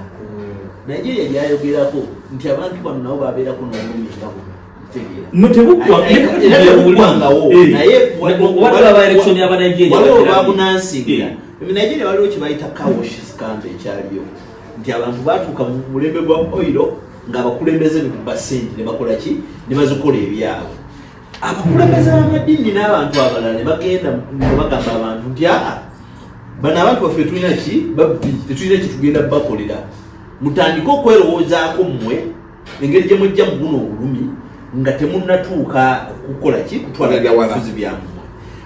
Nigeria yayogerako nti abantu bano nabo babeerako n'obulumi waliwo babunansinga Nigeria waliwo kyebayita kawosh scandal ekyaliyo nti abantu batuuka mu mulembe gwa oilo ng'abakulembeze ne sente ne bakola ki ne bazikola ebyabwe abakulembeze b'amadini n'abantu abalala ne bagenda ne bagamba abantu nti bano abantu baffe tulina ki babbi tetulina kitugenda bakolera mutandika okwerowoozaako mmwe engeri gye mujja mu buno obulumi nga temunnatuuka kukola ki kutwala byabufuzi byammwe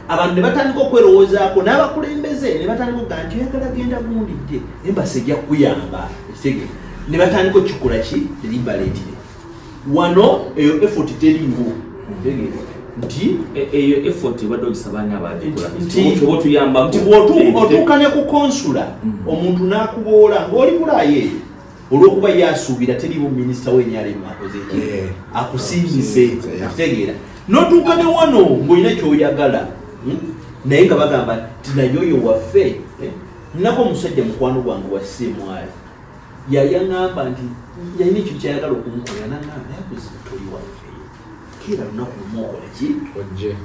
abantu ne batandika okwerowoozaako n'abakulembeze ne batandika okugaa nti oyagala genda guwulidde embasi ejja kukuyamba ekitege ne batandika okukikola ki libaleetire wano eyo effort teriiwo nti eyo effort badde ogisabanya abagikola nti bw'otuuka ne ku konsula omuntu n'akuboola ng'oli bulaayo olw'okuba yasuubira teriiwo minisita w'enyalemu akoze akusiimise kitegeera n'otuuka ne wano ng'olina kyoyagala naye nga bagamba ti naye oyo waffe nnako omusajja mukwano gwange wa CMR yayaŋŋamba nti yalina ekintu kyayagala okumukolera naŋŋamba naye toli waffe kera lunaku lumu okola ki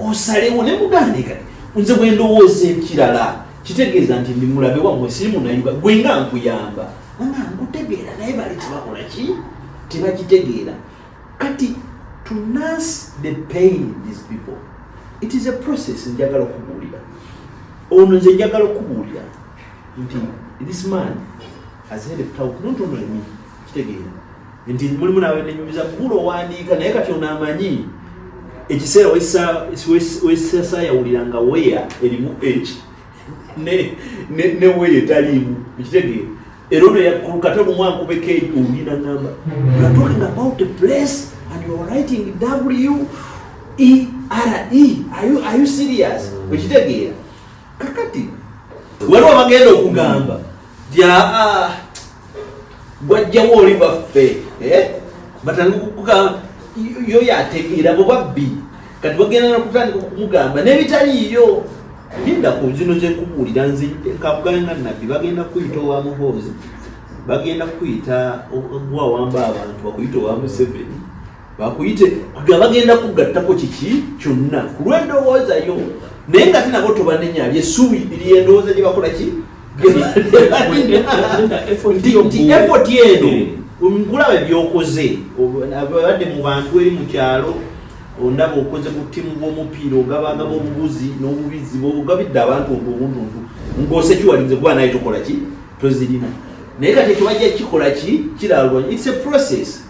osalewo ne mugande kati nze bwe ndowooza ekirala kitegeeza nti ndi mulabe wammwe siri munayuga gwe nga nkuyamba nga nkutegeera naye bali tebakola ki tebakitegeera kati to nurse the pain in these people it is a process njagala okubuulira ono nze njagala okubuulira nti this man has had a proud not only me kitegeera nti mulimu nawe nenyumiza Buule owandiika naye kati ono amanyi ekiseera wesasa yawuliranga weya erimu eki ne weya etaliimu kitegeera era ono yakulukata olumwankubeko ejo owulira ngamba you are talking about a place and you are writing W-E-R-E are you serious ekitegeera kakati waliwo bagenda okugamba tya gwajjawo oli baffe batandika okugamba yo yategeera bo babbi kati bagenda nokutandika okumugamba n'ebitaliiyo ndako zino zekubuulira nze nkabuganga nabbi bagenda kuyita owa muhoozi bagenda kuyita gwawamba abantu bakuyita owa Museveni bakuyite bagenda kugattako kiki kyonna ku lw'endowoozayo naye nga tinabo tobanenyabye essuubi lyendowooza gye bakola ki nti effort eno nkulaba ebyokoze abadde mu bantu eri mu kyalo ondaba okoze ku ttiimu bw'omupiira ogabagaba obubuzi n'obubizi ogabidde abantu obuntuntu ng'osekiwalinze kuba naye tokola ki tozirina naye kati ekibajja kikola ki kiralwa it's a process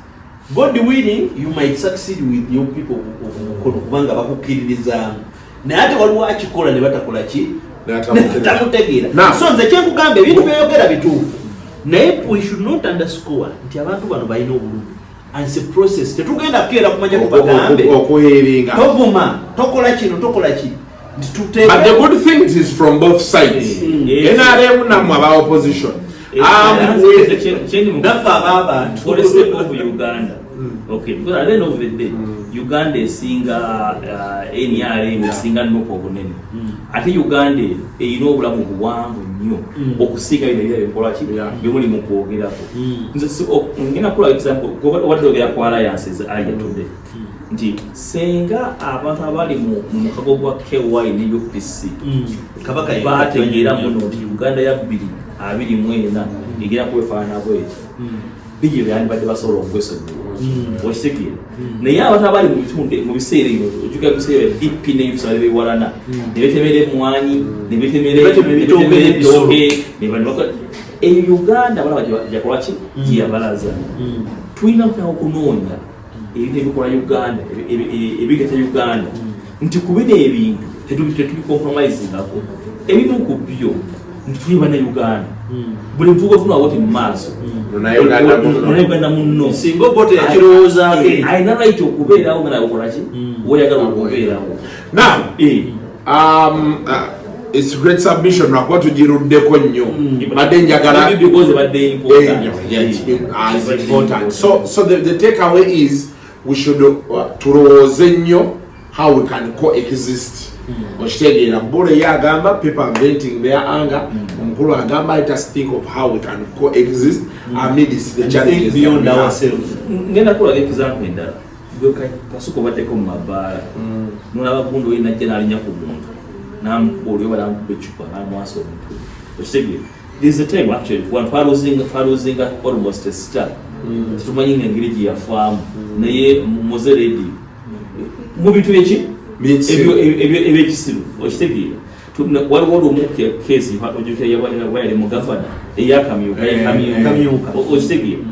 God willing you might succeed with your people of Mukono kubanga bakukkiririzaamu naye ate waliwo akikola ne batakola ki tamutegeera so nze kyenkugamba ebintu byeyogera bituufu naye we should not underscore nti abantu bano balina obulumi and it's a process tetugenda kukeera kumanya tubagambe okuheeringa tovuma tokola kino tokola ki but the good thing is from both sides NRM namwe aba opposition naffe abaabantu for the sake of Uganda okay because at the end of the day Uganda esinga NRM esinga nnoko obunene ate Uganda erina obulamu buwanvu nnyo okusinga bino ebikola ki bimuli mu kwogerako nze ngenda kula example obadde ogera ku alliances today nti senga abantu abali mu mukago gwa KY ne UPC bategeera muno nti Uganda ya 2024 egera kwefaana bweti bijje byandibadde basobola okwesonyiwa okitegeera naye abantu abali mu bitunde mu biseera ebyo ojuga biseera DP n'ebisale bewalana ne betemera emmwanyi ne betemera ebitooke ne bantu eyo Uganda balaba gyakola ki gyeyabalaza tulina okunoonya ebintu ebikola Uganda ebigeta Uganda nti kubina ebintu tetubikompromisingako ebimu ku byo nti tuli bana Uganda buli mvugo ofuna wote mu maaso Uganda munno singa obote yakirowoozaako ayina right okubeerawo nga nawe okola ki woyagala okubeerawo now it's great submission lwakuba tugiruddeko nnyo badde njagala because badde important so the takeaway is we should tulowooze nnyo how we can coexist okitegeera Buule yagamba people are venting their anger omukulu agamba let us think of how we can coexist amidst the challenges beyond ourselves ngenda kulaga example endala kasuka baddeko mu mabaala nolaba gundi olina ajja n'alinya ku muntu n'amukuulio balamukube ecupa n'amwasa omutwe okitegeera there's a time actually when twaluzinga almost a star tetumanyi ng'engeri gye yafaamu naye muze radio mu bintu eki ebyekisiru okitegeera waliwo olumu kesi yali mu gavana eyakamyuka okitegeera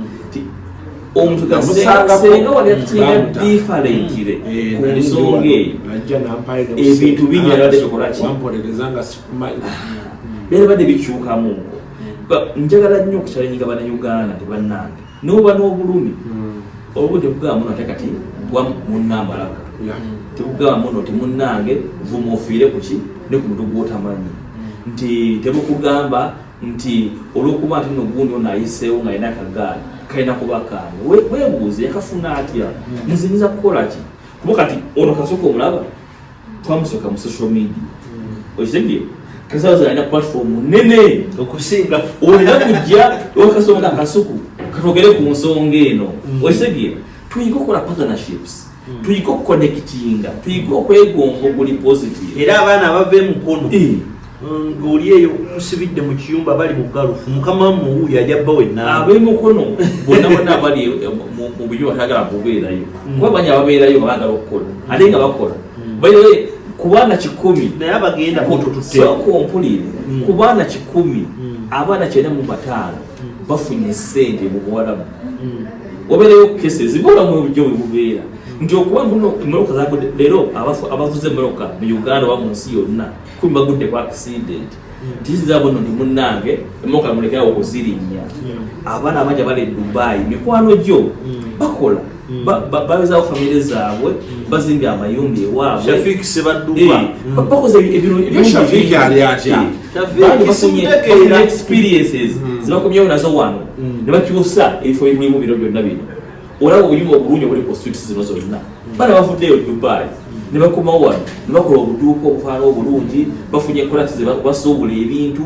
omuntu kasenga wali atutinga differentire ku nsonga eyo ebintu binyalabadde bikolaki byalabadde bikyukamu njagala nnyo okukyalenyiga bannayuganda tebannange noba n'obulumi obudde bugamba muno ate kati gwa munnambalaka tebugamba muno ti munnange vuma ofiire ku ki ne ku muntu gwotamanyi nti tebukugamba nti olwokuba nti nogundi ono ayiseewo nga alina akagaali kalina kuba kange weebuuze yakafuna atya nziniza kukola ki kuba kati ono kasooka omulaba twamusooka mu social media okitegeera kasabaza alina platform nene okusinga olina kujja wakasonga kasuku katogere ku nsonga eno okitegeera tuyige okukola partnerships tuyige okuconnectinga tuyige okwegomba oguli positive era abaana abava Mukono ng'oli eyo musibidde mu kiyumba bali mu galufu mukama muwuyo ajja bbawe ennaaba ab'e Mukono bonna bonna bali mu binywa batagala kubeerayo kuba banyi ababeerayo nga baagala okukola ate nga bakola bayiwe ku baana 10 naye abagenda sooka ompulire ku baana 10 abaana 95 bafunye ssente mu Buwarabu wabeerayo cases zibulamu obujjo bwe bubeera nti okuba muno emmotoka zago leero abavuze emmotoka mu Uganda oba mu nsi yonna kumi bagudde ku accident tizizabo nno ni munnange emmotoka mulekerawo okuzirinnya abaana abangi abali Dubai mikwano gyo bakola babezawo famire zaabwe bazimbye amayumba ewaabwe Shafikise badduka bakoze bafunye experiences zibakomyewo nazo wano ne bakyusa ebifo bimulimu biro byonna bino olaba obuyumba obulungi obuli ku streets zino zonna bana bavuddeyo Dubai ne bakomawo wano ne bakola obuduuka obufaana obulungi bafunye kolati zebasobola ebintu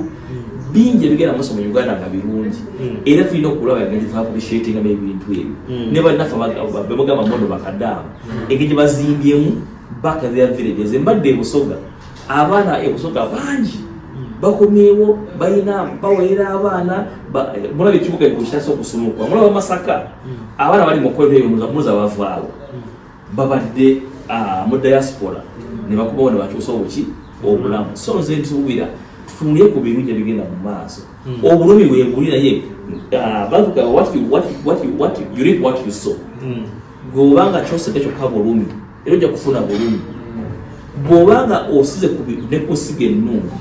bingi ebigenda maaso mu Uganda nga birungi era tulina okulaba engeri appreciatingamu ebintu ebyo ne bannaffe bemugamba mono bakadaamu engeri bazimbyemu back their villages embadde ebusoga abaana ebusoga bangi bakomyewo balina bawerera abaana mulaba ekibuga ekikukyasa okusumukwa mulaba Masaka abaana bali mu kwedo eyo muza bavaawo babadde mu diaspora ne bakubawo ne bakyusa obuki obulamu so nze ntuubira tufunire ku birungi ebigenda mu maaso obulumi bwebuli naye bavuga what you reap what you sow bw'obanga kyosente kyokka bulumi era ojja kufuna bulumi bw'obanga osize ne kusiga ennungi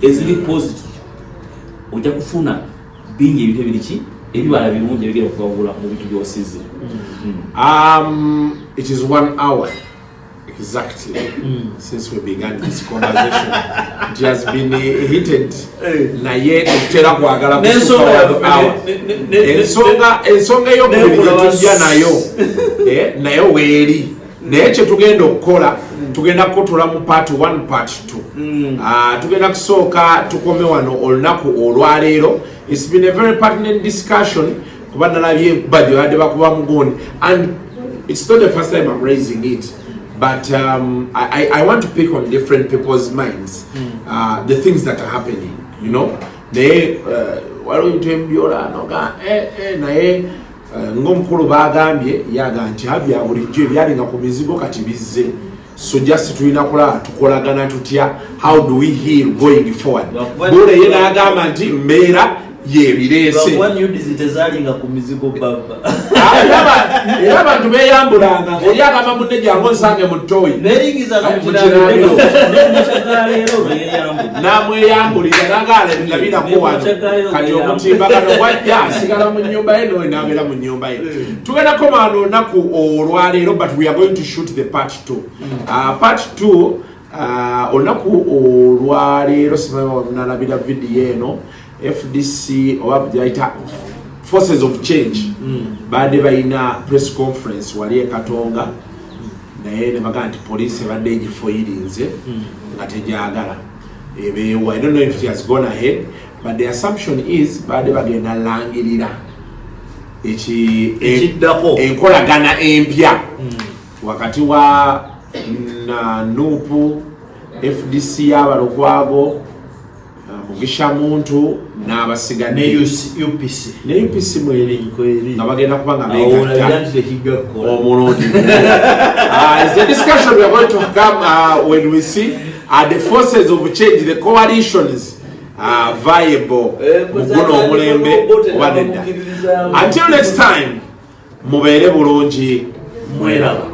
eziri positive ojja kufuna bingi ebintu ebiriki ebibala birungi ebigenda okubabula mu bintu byosize it is 1 hour exactly since we began this conversation. It has been heated na ye tutera kwagala kusuka ensonga yo kubijja nayo weeri naye kye tugenda okukola tugenda kutula mu part 1 part 2 tugenda kusooka tukome wano olunaku olwaleero. It's been a very pertinent discussion kuba nalabye badde badde bakuba mugundi and it's not the first time I'm raising it. But I want to pick on different people's minds, the things that are happening, you know. They walintembyola noga naye ngomukulu bagambye yaga nti Ebya bulijjo ebyalinga ku mizigo kati bizze. So just tulina tukolagana tutya, how do we heal going forward? Buule yena agamba nti mbeera yebirese tezalinga ku mizigo baba era abantu beyambulanga oli agamba munne jangu nsange mu toyi namweyambulira nagala nabirako wano kati omutimbagano gwajja asigala mu nnyumba ye nowe nabeera mu nnyumba ye. Tugenda koma olunaku olwaleero but we are going to shoot the part 2 part 2 olunaku olwaleero simanalabira vidiyo eno FDC oba byaita Forces of Change baade bayina press conference wali e Katonga naye ne bagamba nti police badde egifoyirinze nga tejagala ebeewa. I don't know if it has gone ahead but the assumption is baade bagenda langirira enkolagana empya wakati wa Nupu FDC y'abalokwago Mugisha muntu n'abasigadde ne UPC mweri nga bagenda kubanga begatta omulungi. It's a discussion we are going to come when we see the forces of change, the coalitions viable muguno omulembe oba nedda. Until next time mubeere bulungi mwera.